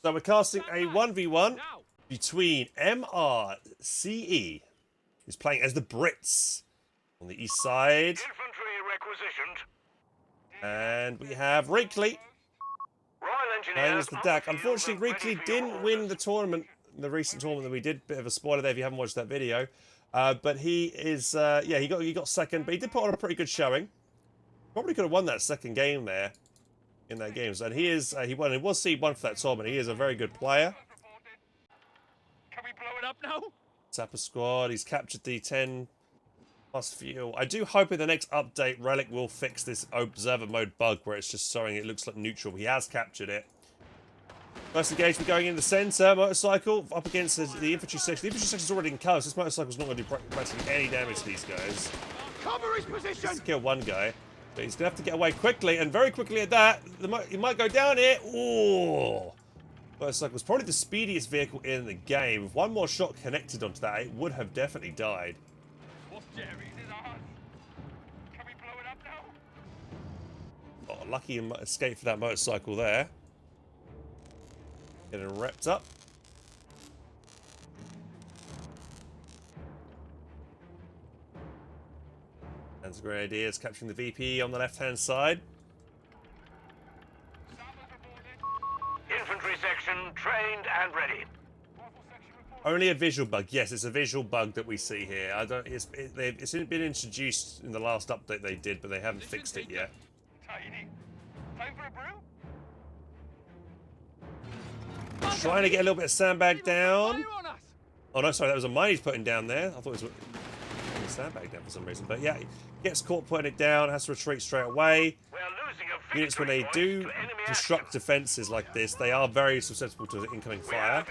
So we're casting a 1v1 between MRCE, who's playing as the Brits on the east side. Infantry requisitioned. And we have Reakly playing as the DAK. Unfortunately, Reakly didn't win the tournament, the recent tournament that we did. Bit of a spoiler there if you haven't watched that video. But he is, yeah, he got second, but he did put on a pretty good showing. Probably could have won that second game there in that game. So he is, he won. It was seed 1 for that tournament. He is a very good player. Can we blow it up now? Sapper squad. He's captured the 10 plus fuel. I do hope in the next update, Relic will fix this observer mode bug where it's just showing it looks like neutral. He has captured it. First engagement going in the centre. Motorcycle up against the infantry section. The infantry section is already in colours. This motorcycle's not going to do practically any damage to these guys. Cover his position. He's killed one guy. But he's going to have to get away quickly, and very quickly at that. He might go down here. Ooh! Motorcycle's probably the speediest vehicle in the game. If one more shot connected onto that, it would have definitely died. Can we blow it up now? Oh, lucky escape for that motorcycle there. Getting wrapped up. That's a great idea. It's capturing the VP on the left-hand side. Infantry section trained and ready. Only a visual bug. Yes, it's a visual bug that we see here. I don't. It's been introduced in the last update they did, but they haven't fixed it yet. Time for a brew? Trying to get a little bit of sandbag down. Oh no, sorry, that was a mine he's putting down there. I thought it was putting a sandbag down for some reason. But yeah, he gets caught putting it down, has to retreat straight away. Units, when they do construct defences like this, they are very susceptible to the incoming fire.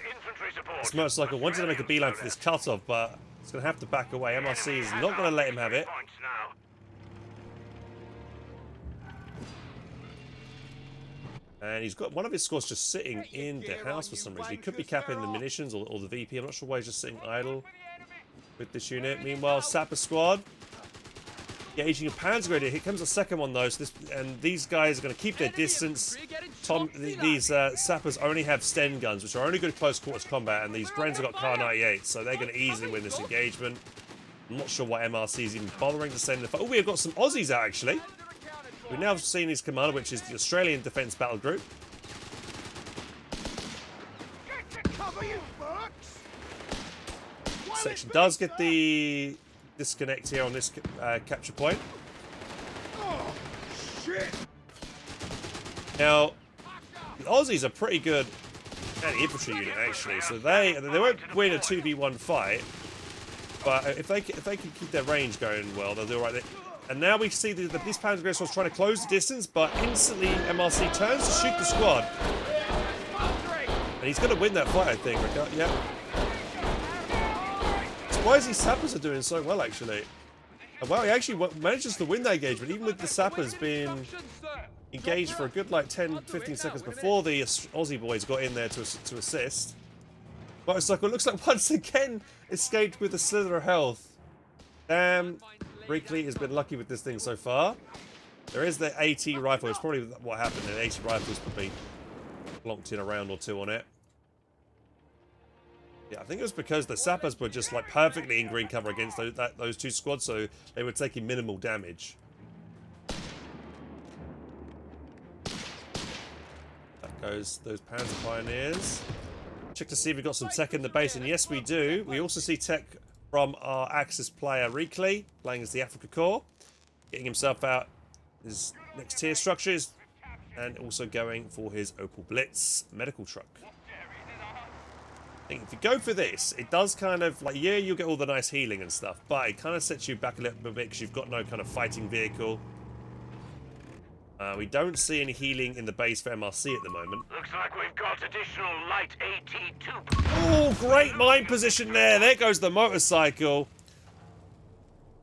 This motorcycle wanted to make a beeline for this cutoff, but it's going to have to back away. MRC is not going to let him have it. And he's got one of his squads just sitting in the house for some reason. He could be capping the munitions or the VP. I'm not sure why he's just sitting idle with this unit. Meanwhile, Sapper squad engaging a Panzer Grenadier. Here comes a second one though. So these guys are going to keep their distance. These sappers only have Sten guns, which are only good at close quarters combat, and these Grens have got Kar 98, so they're going to easily win this engagement. I'm not sure why MRC is even bothering to send the. Oh, we've got some Aussies out actually. We've now seen his commander, which is the Australian Defence Battle Group. Section does get the disconnect here on this capture point. Oh, shit. Now, the Aussies are pretty good anti-infantry unit actually, so they won't win a 2v1 fight, but if they can keep their range going well, they'll do all right. And now we see that these Panzer Grenadiers trying to close the distance, but instantly MRC turns to shoot the squad. And he's going to win that fight, I think. Yeah. Surprised these sappers are doing so well, actually. And wow, he actually manages to win that engagement, even with the sappers being engaged for a good, like, 10-15 seconds before the Aussie boys got in there to assist. Motorcycle looks like once again escaped with a slither of health. Damn. Reakly has been lucky with this thing so far. There is the AT rifle. It's probably what happened. The AT rifle's probably blocked in a round or two on it. Yeah, I think it was because the sappers were just like perfectly in green cover against those two squads, so they were taking minimal damage. That goes those Panzer Pioneers. Check to see if we've got some tech in the base, and yes, we do. We also see tech from our Axis player Reakly, playing as the Africa Corps, getting himself out his next tier structures, and also going for his Opel Blitz medical truck. I think if you go for this, it does kind of, like, yeah, you'll get all the nice healing and stuff, but it kind of sets you back a little bit because you've got no kind of fighting vehicle. We don't see any healing in the base for MRC at the moment. Looks like we've got additional light AT2. Oh, great mine position there. There goes the motorcycle.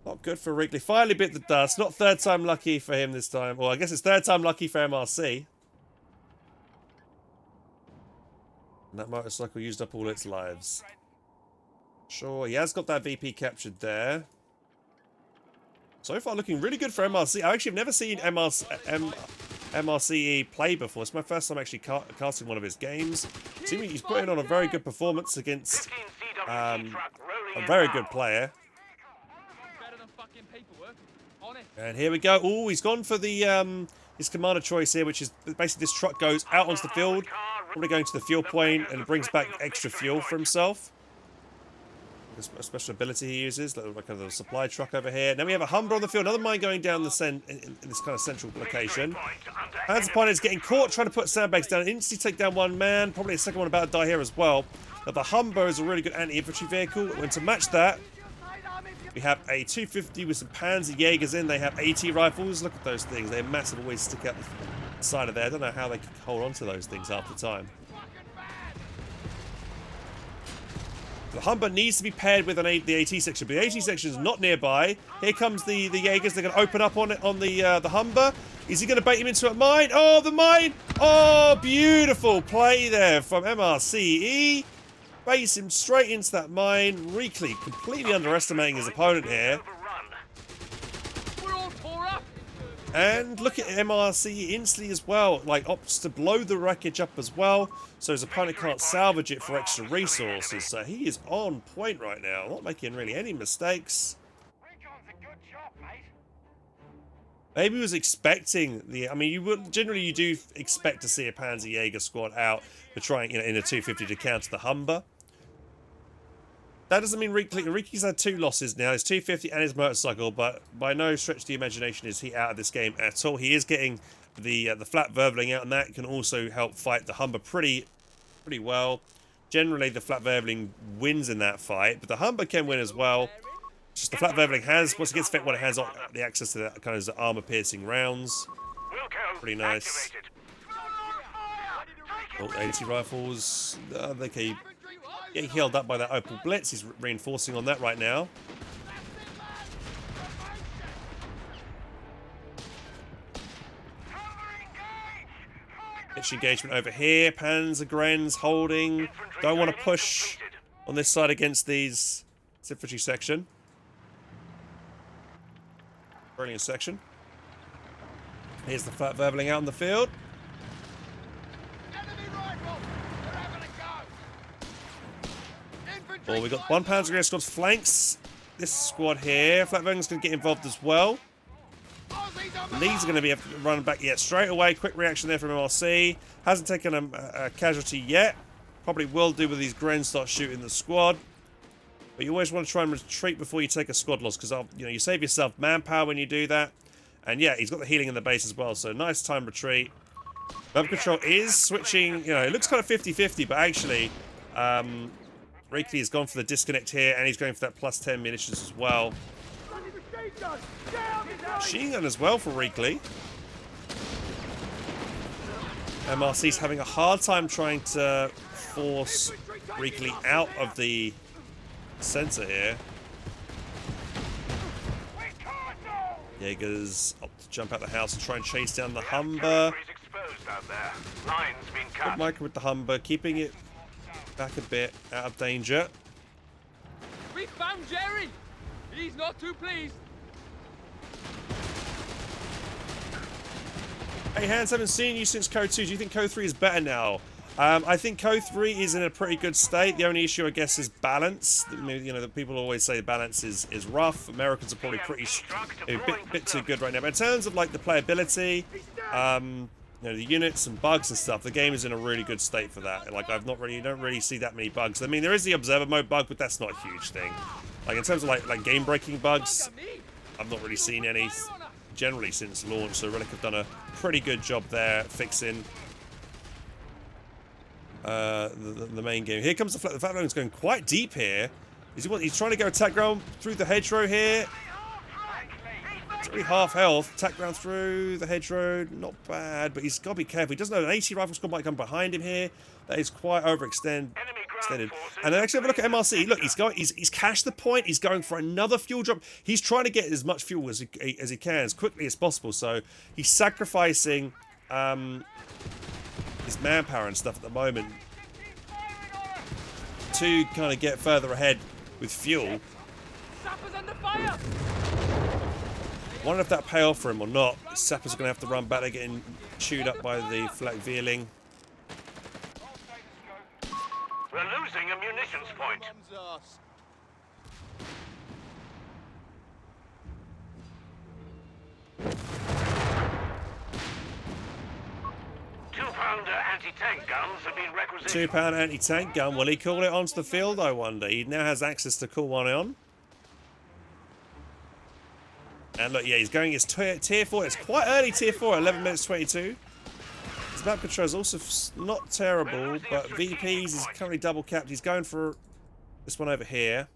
Not good for Reakly. Finally bit the dust. Not third time lucky for him this time. Well, I guess it's third time lucky for MRC. And that motorcycle used up all its lives. Sure, he has got that VP captured there. So far looking really good for MRC. I actually have never seen MRCE play before. It's my first time actually casting one of his games. Seemingly he's putting on a very good performance against a very good player. And here we go. Oh, he's gone for the his commander choice here, which is basically this truck goes out onto the field, probably going to the fuel point, and brings back extra fuel for himself. A special ability he uses, like a supply truck over here. Now we have a Humber on the field, another mine going down the in this kind of central location. Hans opponent is getting caught trying to put sandbags down, instantly take down one man, probably a second one about to die here as well. Now the Humber is a really good anti-infantry vehicle, and to match that, we have a 250 with some Panzer Jaegers in. They have AT rifles. Look at those things. They're massive, always stick out the side of there. I don't know how they can hold on to those things half the time. The Humber needs to be paired with the AT section, but the AT section is not nearby. Here comes the Jaegers. They're going to open up on the Humber. Is he going to bait him into a mine? Oh, the mine! Oh, beautiful play there from MRCE. Baits him straight into that mine. Reakly completely underestimating his opponent here. And look at MRCE instantly as well, like opts to blow the wreckage up as well, so his opponent can't salvage it for extra resources. So he is on point right now, not making really any mistakes. Maybe he was expecting the. I mean, you do expect to see a Panzer Jaeger squad out to try, in a 250 to counter the Humber. That doesn't mean Reakly's had 2 losses now. His 250 and his motorcycle, but by no stretch of the imagination is he out of this game at all. He is getting the flat verveling out, and that can also help fight the Humber pretty well. Generally, the flat verveling wins in that fight, but the Humber can win as well. It's just the flat verveling has, once it gets fit, when it has the access to that kind of armor-piercing rounds. Pretty nice. Oh, 80 rifles. They keep getting healed up by that Opal Blitz. He's reinforcing on that right now. Pitch engagement over here. Panzergrenz holding. Don't want to push on this side against these infantry section. Brilliant section. Here's the flat verveling out in the field. Well, we got one Panzergrenz squad's flanks. This squad here, flat verveling's going to get involved as well. These are going to be running back yet straight away. Quick reaction there from MRC. Hasn't taken a casualty yet. Probably will do with these Gren start shooting the squad. But you always want to try and retreat before you take a squad loss, because you save yourself manpower when you do that. And yeah, he's got the healing in the base as well, so nice time retreat. Map control is switching. It looks kind of 50-50, but actually, Reakly has gone for the disconnect here, and he's going for that +10 munitions as well. Machine gun as well for Reakly. MRC's having a hard time trying to force Reakly out of the center here. Jaegers opt to jump out the house and try and chase down the Humber. Good Micah with the Humber, keeping it back a bit, out of danger. We found Jerry! He's not too pleased. Hey Hans, haven't seen you since Code 2. Do you think Code 3 is better now? I think Code 3 is in a pretty good state. The only issue, I guess, is balance. The people always say balance is rough. Americans are probably a bit too good right now. But in terms of like the playability, the units and bugs and stuff, the game is in a really good state for that. Like you don't really see that many bugs. I mean, there is the observer mode bug, but that's not a huge thing. Like in terms of like game breaking bugs, I've not really seen any generally since launch. So Relic have done a pretty good job there fixing the main game. Here comes the flat verveling's going quite deep here. He's trying to go attack ground through the hedgerow here. It's only half health. Attack ground through the hedgerow, not bad, but he's got to be careful. He doesn't know an 80 rifle squad might come behind him here. That is quite overextended. And then actually have a look at MRC. Look, he's cashed the point. He's going for another fuel drop. He's trying to get as much fuel as he can, as quickly as possible. So he's sacrificing his manpower and stuff at the moment to kind of get further ahead with fuel. Sappers under fire! Wonder if that pay off for him or not. Sappers are going to have to run back. They're getting chewed up by the flak veering. We're losing a munitions point. Two-pounder anti-tank guns have been requisitioned. 2-pound anti-tank gun. Will he call it onto the field, I wonder? He now has access to call one on. And look, yeah, he's going his tier 4. It's quite early tier 4, 11 minutes 22. His map control is also not terrible, but VPs is currently double capped. He's going for this one over here.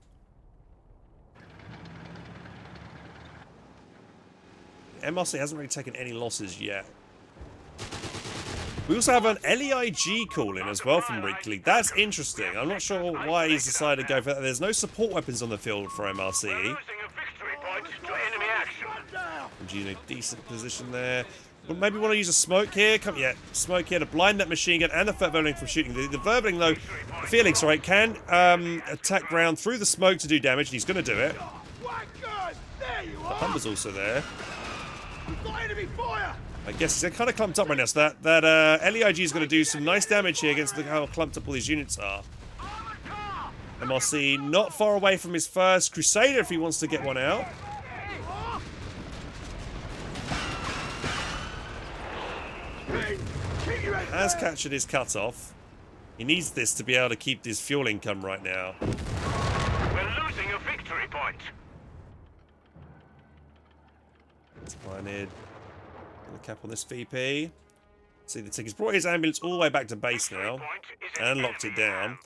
MRCE hasn't really taken any losses yet. We also have an LEIG call in as well from Reakly. That's interesting. I'm not sure why he's decided to go for that. There's no support weapons on the field for MRCE. Losing a victory point to enemy action. He's in a decent position there. Well, maybe want to use a smoke here. Smoke here to blind that machine gun and the Verbeling from shooting. The Verbeling, though, the feeling, sorry, can attack ground through the smoke to do damage, and he's going to do it. The Humber's also there. I guess he's kind of clumped up right now, so that LEIG is going to do some nice damage here against how clumped up all these units are. MRCE not far away from his first Crusader if he wants to get one out. Has captured his cutoff. He needs this to be able to keep his fuel income right now. We're losing a victory point. It's pioneered. The cap on this VP. See the tick. He's brought his ambulance all the way back to base now and locked it down.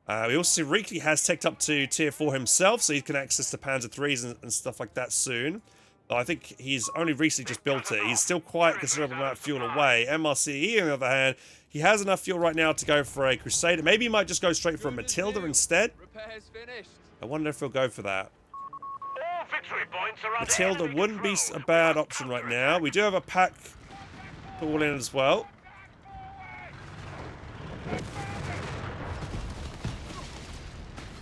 We also see Reakly has teched up to tier 4 himself, so he can access the Panzer 3s and stuff like that soon. I think he's only recently just built it. He's still quite a considerable amount of fuel away. MRCE, on the other hand, he has enough fuel right now to go for a Crusader. Maybe he might just go straight for a Matilda instead. I wonder if he'll go for that. All victory points are under Matilda enemy wouldn't be control. a bad option right now. We do have a pack call in as well.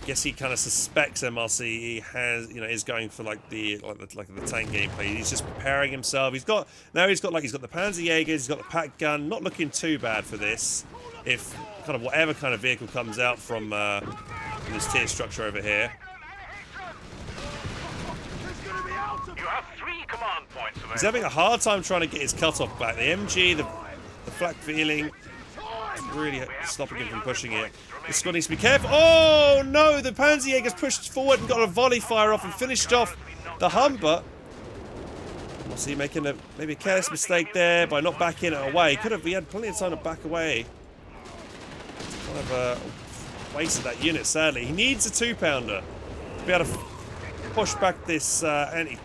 Guess he kind of suspects MRCE has, is going for like the tank gameplay. He's just preparing himself. He's got the Panzerjägers, he's got the pack gun. Not looking too bad for this. If kind of whatever kind of vehicle comes out from this tier structure over here. You have 3 command points available. He's having a hard time trying to get his cutoff back. The MG, the flak feeling, really stopping him from pushing it. This squad needs to be careful. Oh no! The Panzerjäger's pushed forward and got a volley fire off and finished off the Humber. Was he making maybe a careless mistake there by not backing it away? He had plenty of time to back away. Kind of wasted that unit, sadly. He needs a 2-pounder to be able to push back this flak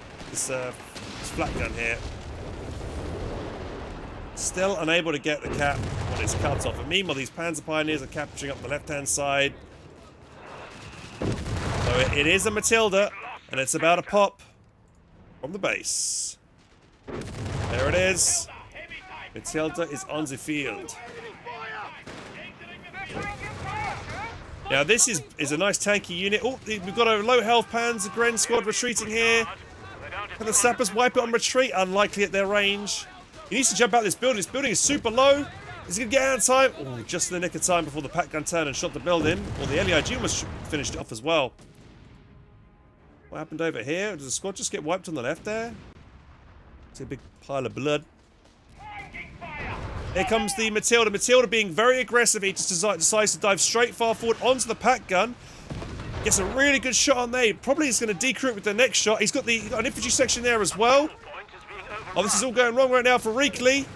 gun here. Still unable to get the cap on his cutoff. And meanwhile, these Panzer Pioneers are capturing up the left-hand side. So it is a Matilda, and it's about to pop from the base. There it is. Matilda is on the field. Now this is a nice tanky unit. Oh, we've got a low health Panzer Gren squad retreating here. Can the sappers wipe it on retreat? Unlikely at their range. He needs to jump out this building. This building is super low. Is he going to get out in time? Oh, just in the nick of time before the pack gun turned and shot the building. Well, the LEIG almost finished it off as well. What happened over here? Does the squad just get wiped on the left there? See a big pile of blood. Here comes the Matilda. Matilda being very aggressive. He just decides to dive straight far forward onto the pack gun. Gets a really good shot on there. Probably is going to decrew with the next shot. He's got an infantry section there as well. Oh, this is all going wrong right now for Reakly.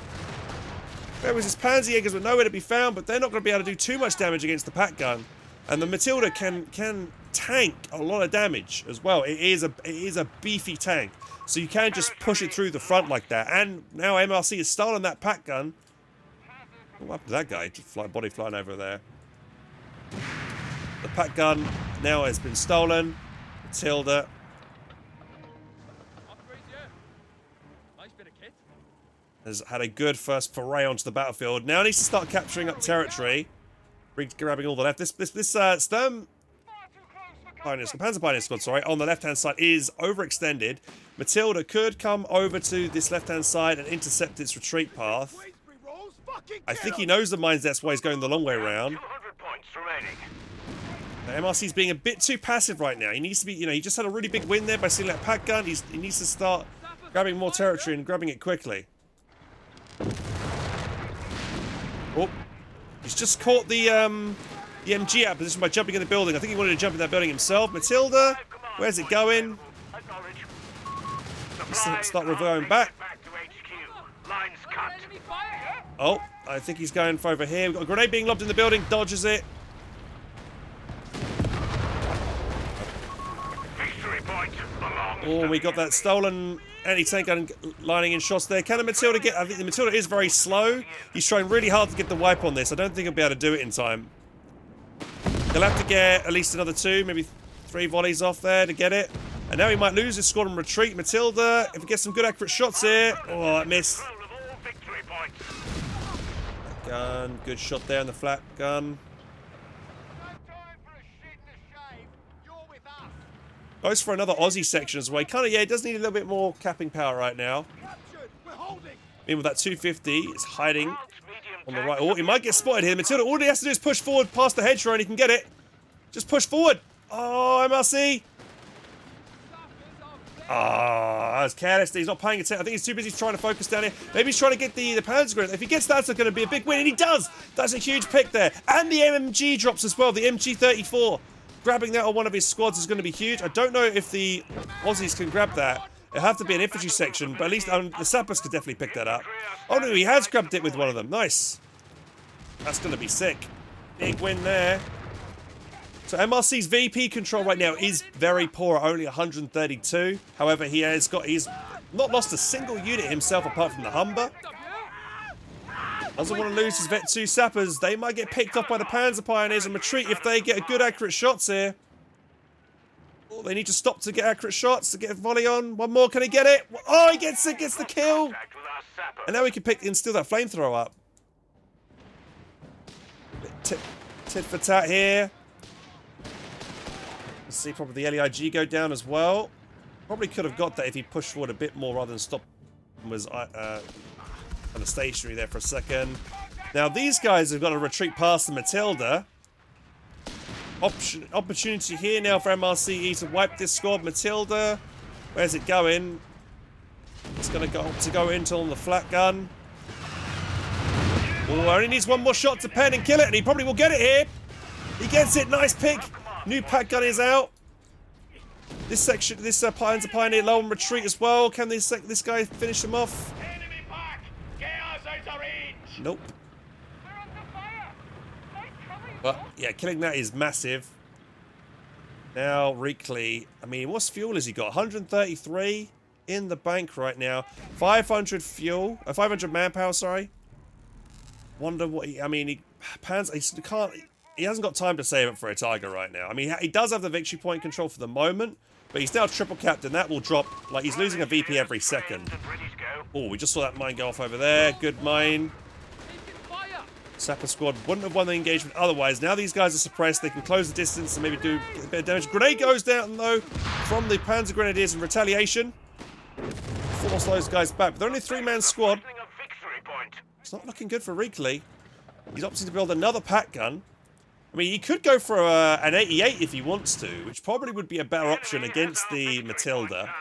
There was his Panzerjägers were nowhere to be found, but they're not going to be able to do too much damage against the pack gun. And the Matilda can tank a lot of damage as well. It is a beefy tank, so you can just push it through the front like that. And now MRCE has stolen that pack gun. What happened to that guy? Just body flying over there. The pack gun now has been stolen. Matilda. Has had a good first foray onto the battlefield. Now needs to start capturing up territory. Grabbing all the left. This Sturm Panzer Pioneer Squad, sorry, on the left-hand side is overextended. Matilda could come over to this left-hand side and intercept its retreat path. I think he knows the mines, that's why he's going the long way around. 200 points remaining. MRC's being a bit too passive right now. He needs to be, he just had a really big win there by stealing that pack gun. He needs to start grabbing more territory and grabbing it quickly. Oh, he's just caught the MG out of position by jumping in the building. I think he wanted to jump in that building himself. Matilda, where's it going? Start reverting back. Oh, I think he's going for over here. We've got a grenade being lobbed in the building. Dodges it. Oh, we got that stolen anti-tank gun lining in shots there. Can the Matilda get... I think the Matilda is very slow. He's trying really hard to get the wipe on this. I don't think he'll be able to do it in time. He'll have to get at least another 2, maybe 3 volleys off there to get it. And now he might lose his squad and retreat. Matilda, if he gets some good accurate shots here... Oh, I missed. Gun, good shot there on the flat gun. Goes for another Aussie section as well. Kind of, yeah, it does need a little bit more capping power right now. In with that 250, it's hiding on the right. Oh, he might get spotted here. Matilda, all he has to do is push forward past the hedgerow and he can get it. Just push forward. Oh, MRC. Ah, that's careless. He's not paying attention. I think he's too busy trying to focus down here. Maybe he's trying to get the Panzer Grenade. If he gets that, it's going to be a big win, and he does. That's a huge pick there. And the MG drops as well, the MG34. Grabbing that on one of his squads is going to be huge. I don't know if the Aussies can grab that. It'll have to be an infantry section, but at least the sappers could definitely pick that up. Oh no, he has grabbed it with one of them. Nice. That's going to be sick. Big win there. So MRC's VP control right now is very poor, only 132. However, he's not lost a single unit himself apart from the Humber. Doesn't want to lose his Vet 2 sappers. They might get picked off by the Panzer Pioneers and retreat if they get good accurate shots here. Oh, they need to stop to get accurate shots, to get a volley on. One more, can he get it? Oh, he gets it, gets the kill. And now we can pick and steal that flamethrower up. Tit for tat here. Let's see, probably the LEIG go down as well. Probably could have got that if he pushed forward a bit more rather than stop and was kind of stationary there for a second. Now these guys have got to retreat past the Matilda. Opportunity here now for MRCE to wipe this squad. Matilda, where's it going? It's going to go into on the flat gun. Oh, only needs one more shot to pen and kill it, and he probably will get it here. He gets it, nice pick. New pack gun is out. This section, this Panzer Pioneer low on retreat as well. Can this guy finish him off? Nope. But yeah, killing that is massive. Now Reakly, I mean, what's fuel has he got? 133 in the bank right now. 500 fuel, 500 manpower. Sorry. Wonder what he. I mean, he hasn't got time to save it for a Tiger right now. I mean, he does have the victory point control for the moment, but he's now triple capped, and that will drop. Like, he's losing a VP every second. Oh, we just saw that mine go off over there. Good mine. Sapper squad wouldn't have won the engagement otherwise. Now these guys are suppressed. They can close the distance and maybe do a bit of damage. Grenade goes down, though, from the Panzer Grenadiers in retaliation. Force those guys back. But they're only a 3-man squad. It's not looking good for Reakly. He's opting to build another pack gun. I mean, he could go for an 88 if he wants to, which probably would be a better option against the Matilda.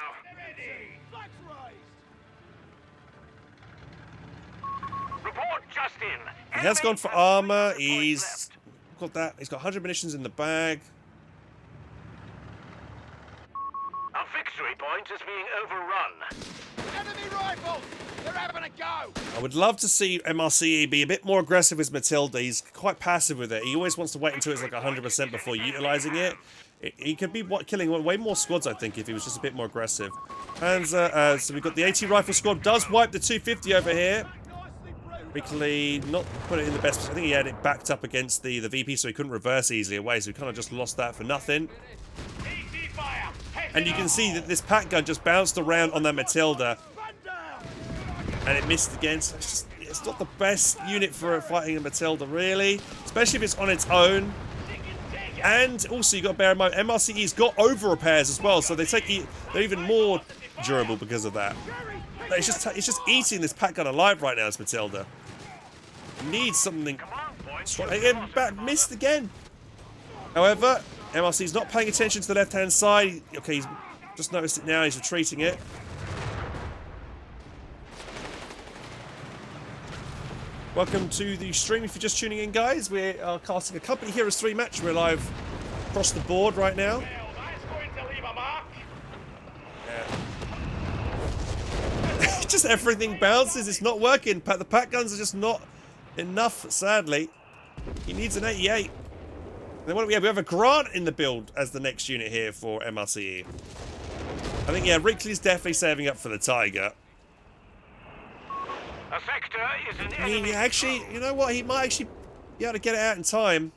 He has gone for armor. He's got that. He's got 100 munitions in the bag. Our victory point is being overrun. Enemy rifles! They're having a go! I would love to see MRCE be a bit more aggressive with Matilda. He's quite passive with it. He always wants to wait until it's like 100% before utilizing it. He could be killing way more squads, I think, if he was just a bit more aggressive. Panzer, so we've got the AT rifle squad. Does wipe the 250 over here. Reakly not put it in the best position. I think he had it backed up against the VP, so he couldn't reverse easily away. So he kind of just lost that for nothing. And you can see that this pack gun just bounced around on that Matilda. And it missed again. So it's not the best unit for fighting a Matilda, really. Especially if it's on its own. And also, you got to bear in mind, MRCE's got over repairs as well, so they're even more durable because of that. But it's just eating this pack gun alive right now, it's Matilda. Needs something strong. Again, missed again. However, MRC's not paying attention to the left-hand side. Okay, he's just noticed it now. He's retreating it. Welcome to the stream if you're just tuning in, guys. We are casting a Company Heroes 3 match. We're live across the board right now. Yeah. Just everything bounces. It's not working. The pack guns are just not enough, sadly. He needs an 88. And then what do we have? We have a Grant in the build as the next unit here for MRCE. I think, yeah, Reakly's definitely saving up for the Tiger. A sector is an I mean, actually, you know what? He might actually be able to get it out in time.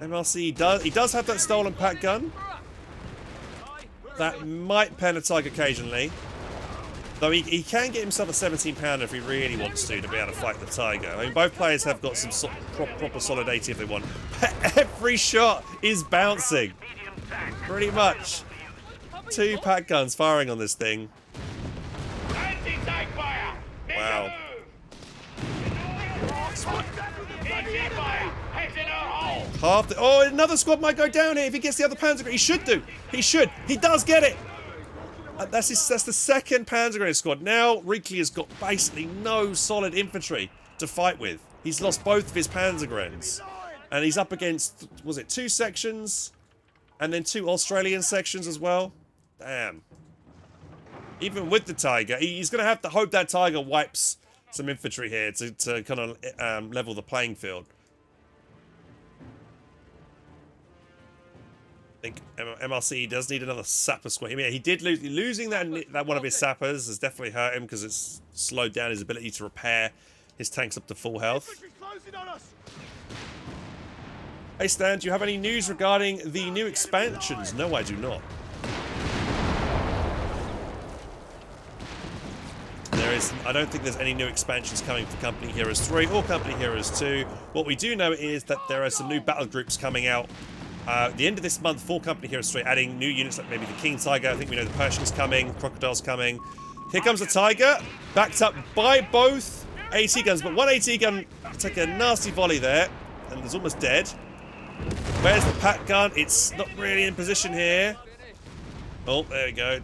MRCE does have that stolen pack gun. That might pen a Tiger occasionally. Though he can get himself a 17-pounder if he really wants to be able to fight the Tiger. I mean, both players have got some proper solid 80 if they want. But every shot is bouncing. Pretty much. 2 pack guns firing on this thing. Wow. Oh, another squad might go down here if he gets the other Panzer. He should do. He should. He does get it. That's the second Panzer Grenade squad. Now Reakly has got basically no solid infantry to fight with. He's lost both of his Panzer Grenades. And he's up against, was it 2 sections? And then 2 Australian sections as well? Damn. Even with the Tiger, he's going to have to hope that Tiger wipes some infantry here to kind of level the playing field. I think MRCE does need another sapper squad. I mean, he did losing that one of his sappers has definitely hurt him because it's slowed down his ability to repair his tanks up to full health. Hey Stan, do you have any news regarding the new expansions? No, I do not. I don't think there's any new expansions coming for Company Heroes 3 or Company Heroes 2. What we do know is that there are some new battle groups coming out the end of this month for Company Heroes 3, adding new units like maybe the King Tiger. I think we know the Pershing's coming, Crocodile's coming. Here comes the Tiger, backed up by both AT guns, but one AT gun took a nasty volley there, and is almost dead. Where's the pack gun? It's not really in position here. Oh, there we go.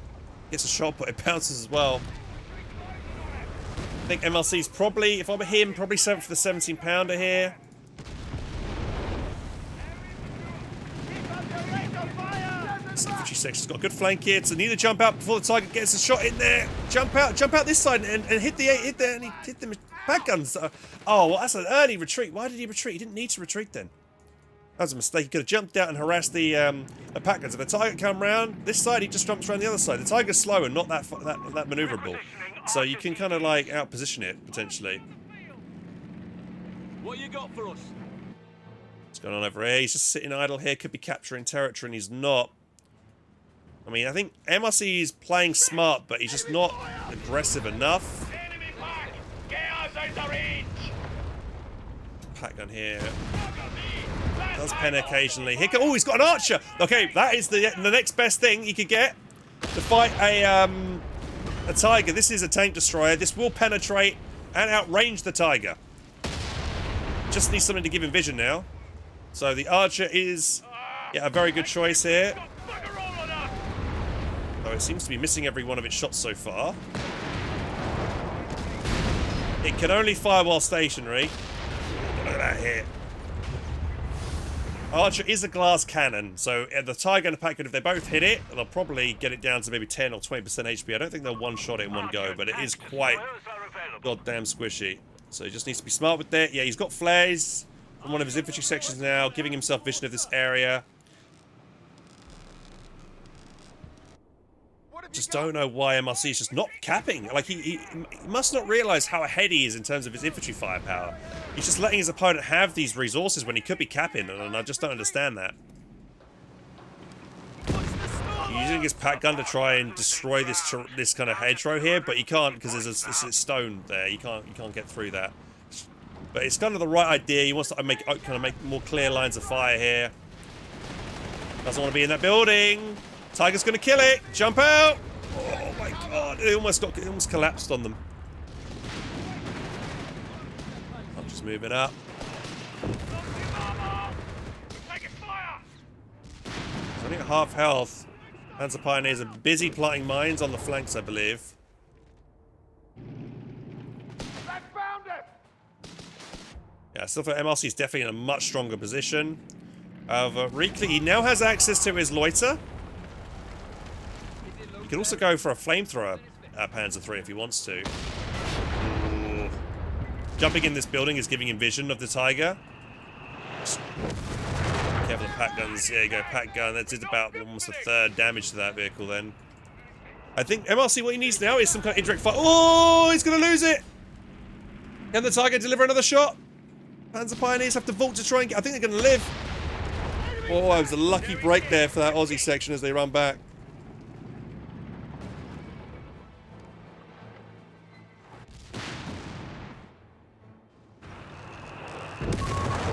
Gets a shot, but it bounces as well. I think MRC's probably, if I'm him, probably sent for the 17-pounder here. This infantry section's got a good flank here, so need to jump out before the Tiger gets a shot in there. Jump out this side and hit them with pack guns. Oh, well, that's an early retreat. Why did he retreat? He didn't need to retreat then. That was a mistake. He could have jumped out and harassed the pack guns. If the Tiger come round this side, he just jumps around the other side. The Tiger's slow and not that maneuverable. So you can kind of like out-position it, potentially. What you got for us? What's going on over here? He's just sitting idle here. Could be capturing territory and he's not. I mean, I think MRCE is playing smart, but he's just not aggressive enough. Pack gun here. Does pen occasionally. Oh, he's got an archer! Okay, that is the next best thing he could get to fight a Tiger. This is a tank destroyer. This will penetrate and outrange the Tiger. Just needs something to give him vision now. So the archer is a very good choice here. Though it seems to be missing every one of its shots so far. It can only fire while stationary. Look at that hit. Archer is a glass cannon, so the Tiger and the pack gun, if they both hit it, they'll probably get it down to maybe 10 or 20% HP. I don't think they'll one-shot it in one go, but it is quite goddamn squishy. So he just needs to be smart with that. Yeah, he's got flares from one of his infantry sections now, giving himself vision of this area. Just don't know why MRC is just not capping. Like, he must not realize how ahead he is in terms of his infantry firepower. He's just letting his opponent have these resources when he could be capping, and I just don't understand that. He's using his pack gun to try and destroy this kind of hedgerow here, but he can't because there's a stone there. You can't get through that. But it's kind of the right idea. He wants to kind of make more clear lines of fire here. Doesn't want to be in that building. Tiger's going to kill it. Jump out. Oh my god. It almost collapsed on them. I'm just moving up. He's only at half health. Panzer Pioneers are busy plotting mines on the flanks, I believe. Yeah, still for MRC is definitely in a much stronger position. However, Reakly, he now has access to his loiter. He can also go for a flamethrower at Panzer III if he wants to. Ooh. Jumping in this building is giving him vision of the Tiger. Careful of pack guns. There you go, pack gun. That did about almost a third damage to that vehicle then. I think MRC, what he needs now is some kind of indirect fire. Oh, he's going to lose it! Can the Tiger deliver another shot? Panzer Pioneers have to vault to try and get... I think they're going to live. Oh, it was a lucky break there for that Aussie section as they run back.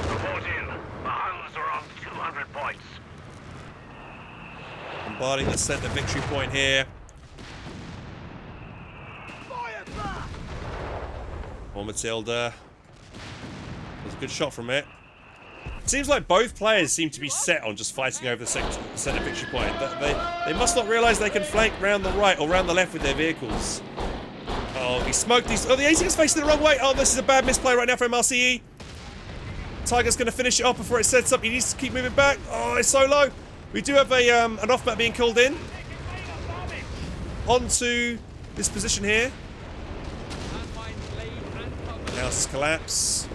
Report in. The Huns are on 200 points. Bombarding the center victory point here. Or Matilda. That was a good shot from it. Seems like both players seem to be set on just fighting over the center victory point. They must not realise they can flank round the right or round the left with their vehicles. Oh, he smoked these. Oh, the 18 is facing the wrong way. Oh, this is a bad misplay right now for MRCE. Tiger's going to finish it off before it sets up. He needs to keep moving back. Oh, it's so low. We do have an off-map being called in. Onto this position here. House collapse.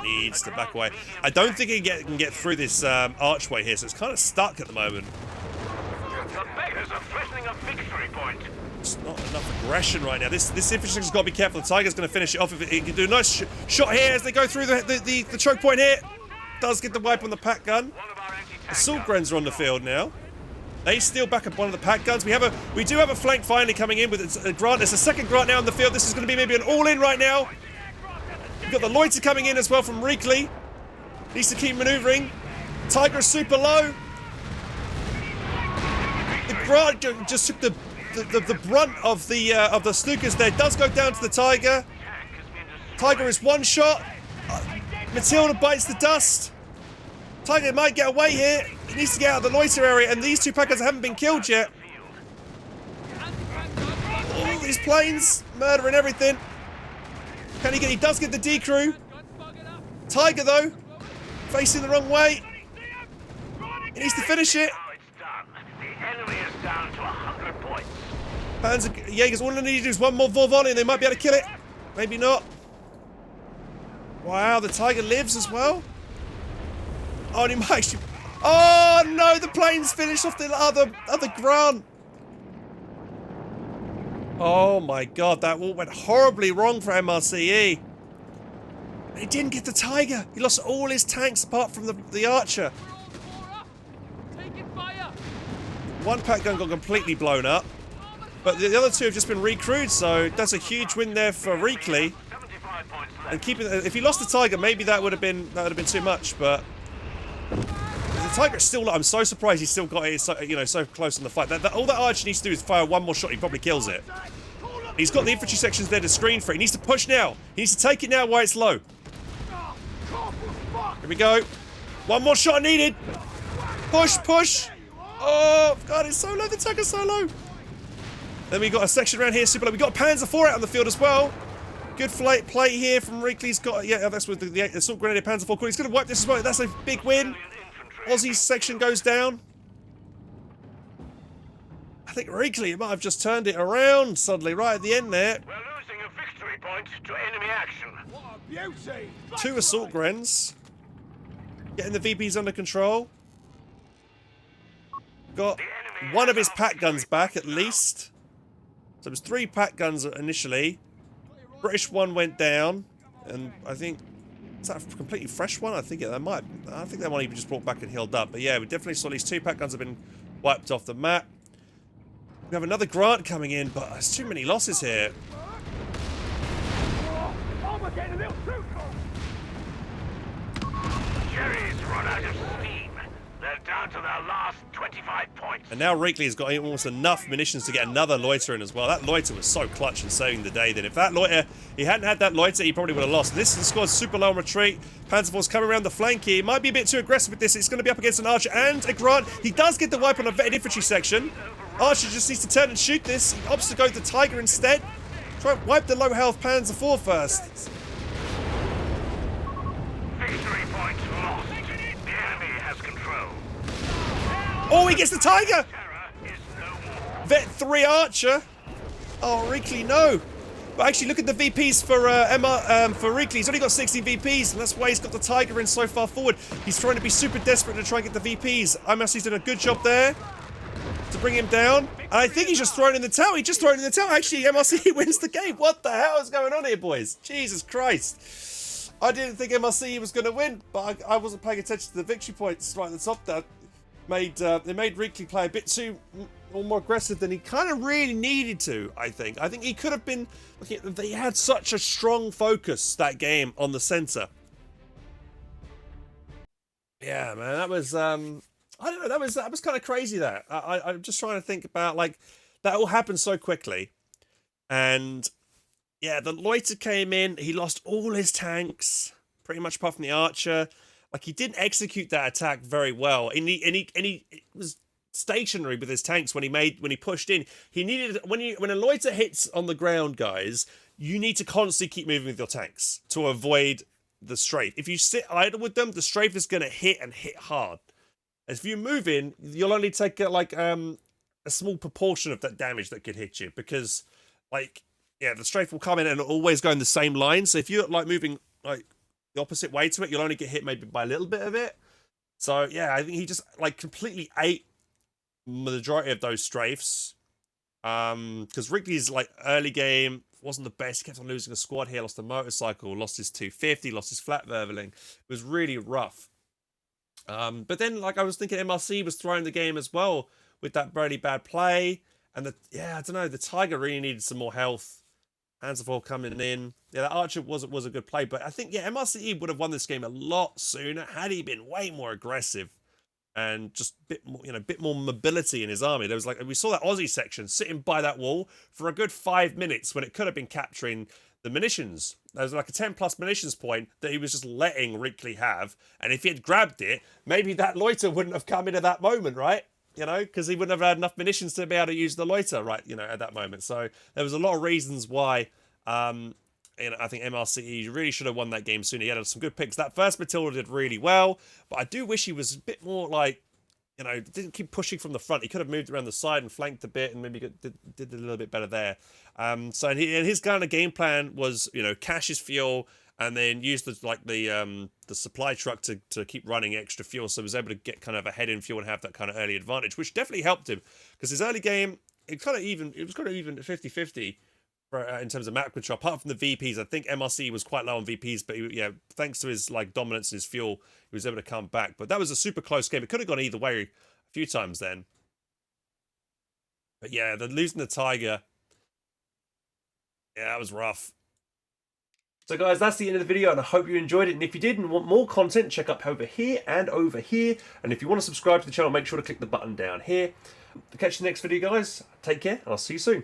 Needs to back away. I don't think he can get through this archway here, so it's kind of stuck at the moment. The beggars are threatening a victory point. It's not enough aggression right now. This infantry's got to be careful. The Tiger's going to finish it off. If it can do a nice shot here as they go through the choke point here. Does get the wipe on the pack gun. Assault guns are on the field now. They steal back up one of the pack guns. We do have a flank finally coming in with a Grant. There's a second Grant now on the field. This is going to be maybe an all-in right now. We've got the loiter coming in as well from Reakly. Needs to keep maneuvering. Tiger is super low. The Grant just took the brunt of the Stukas there. Does go down to the Tiger. Tiger is one shot. Matilda bites the dust. Tiger might get away here. He needs to get out of the loiter area, and these two packers haven't been killed yet. All these planes murdering everything. Can he get? He does get the D crew. Tiger though, facing the wrong way. He needs to finish it. The enemy is down to 100 points. Panzer Jaegers, all they need to do is one more volley, and they might be able to kill it. Maybe not. Wow, the Tiger lives as well. Oh, and he might. Oh no, the plane's finished off the other Grant. Oh my god, that all went horribly wrong for MRCE. He didn't get the Tiger. He lost all his tanks apart from the Archer. One pack gun got completely blown up. But the other two have just been recrewed, so that's a huge win there for Reakly. And keeping, if he lost the Tiger, maybe that would have been too much. But the Tiger is still. I'm so surprised he still got it. So close in the fight. All that Archer needs to do is fire one more shot. He probably kills it. He's got the infantry sections there to screen for it. He needs to push now. He needs to take it now while it's low. Here we go. One more shot needed. Push, push. Oh god, it's so low. The Tiger's so low. Then we got a section around here, super low. We got a Panzer IV out on the field as well. Good play here from Reakly's got. Yeah, that's with the assault grenadier Panzer IV. He's going to wipe this as well. That's a big win. Aussie's section goes down. I think Reakly might have just turned it around suddenly right at the end there. We're losing a victory point to enemy action. What a beauty! 2 assault grens. Getting the VPs under control. Got one of his pack guns back at least. So it was 3 pack guns initially. British one went down, and I think is that a completely fresh one? I think that might. I think that one even just brought back and healed up. But yeah, we definitely saw these 2 pack guns have been wiped off the map. We have another Grant coming in, but there's too many losses here. getting a little too close. Jerry's run out of steam. They're down to their last 25 points. And now Reakly has got almost enough munitions to get another loiter in as well. That loiter was so clutch in saving the day. Then if that loiter, he hadn't had that loiter, he probably would have lost. This squad's super low on retreat. Panzerforce coming around the flank here. He might be a bit too aggressive with this. It's going to be up against an archer and a grunt. He does get the wipe on a vetted infantry section. Archer just needs to turn and shoot this. He opts to go to the Tiger instead. Try and wipe the low health Panzer IV first. Victory point lost. The enemy has control. Oh, he gets the Tiger! Terror is no more. Vet 3 Archer. Oh, Reakly, no. But actually, look at the VPs for Reakly. He's only got 60 VPs, and that's why he's got the Tiger in so far forward. He's trying to be super desperate to try and get the VPs. MRCE's done a good job there to bring him down. And I think he's just thrown in the towel. He just thrown in the towel. Actually, MRCE wins the game. What the hell is going on here, boys? Jesus Christ. I didn't think MRCE was going to win, but I wasn't paying attention to the victory points right at the top there. They made Reakly play a bit too more aggressive than he kind of really needed to, I think. I think he could have been... They had such a strong focus, that game, on the center. Yeah, man, that was... I don't know, that was kind of crazy, that. I'm just trying to think about, like, that all happened so quickly. And, yeah, the loiter came in. He lost all his tanks, pretty much apart from the archer. Like, he didn't execute that attack very well, and he was stationary with his tanks when he pushed in. He needed, when a loiter hits on the ground, guys, you need to constantly keep moving with your tanks to avoid the strafe. If you sit idle with them, the strafe is going to hit and hit hard. If you move in, you'll only take a small proportion of that damage that could hit you, because, like, yeah, the strafe will come in and it'll always go in the same line. So if you're like moving like the opposite way to it, you'll only get hit maybe by a little bit of it. So yeah, I think he just like completely ate the majority of those strafes. Because Reakly's like early game wasn't the best. He kept on losing a squad here, lost a motorcycle, lost his 250, lost his flat verveling. It was really rough. But then, like, I was thinking MRCE was throwing the game as well with that really bad play. And I don't know, the Tiger really needed some more health. Panzer IV coming in. Yeah, that Archer was a good play, but I think, yeah, MRCE would have won this game a lot sooner had he been way more aggressive and just bit more mobility in his army. There was like, we saw that Aussie section sitting by that wall for a good 5 minutes when it could have been capturing the munitions. There was like a 10+ munitions point that he was just letting Reakly have, and if he had grabbed it, maybe that loiter wouldn't have come in at that moment, right? You know, because he wouldn't have had enough munitions to be able to use the loiter, right, you know, at that moment. So there was a lot of reasons why, I think MRCE really should have won that game sooner. He had some good picks. That first Matilda did really well, but I do wish he was a bit more like, you know, didn't keep pushing from the front. He could have moved around the side and flanked a bit and maybe did a little bit better there. So his kind of game plan was, you know, cache his fuel and then use the supply truck to keep running extra fuel, so he was able to get kind of ahead in fuel and have that kind of early advantage, which definitely helped him because his early game it was kind of even 50-50 in terms of map control. Apart from the VPs, I think MRCE was quite low on VPs, but thanks to his like dominance in his fuel, he was able to come back. But that was a super close game. It could have gone either way a few times then. But yeah, losing the Tiger, yeah, that was rough. So guys, that's the end of the video, and I hope you enjoyed it. And if you did and want more content, check up over here and over here. And if you want to subscribe to the channel, make sure to click the button down here. Catch you in the next video, guys. Take care, and I'll see you soon.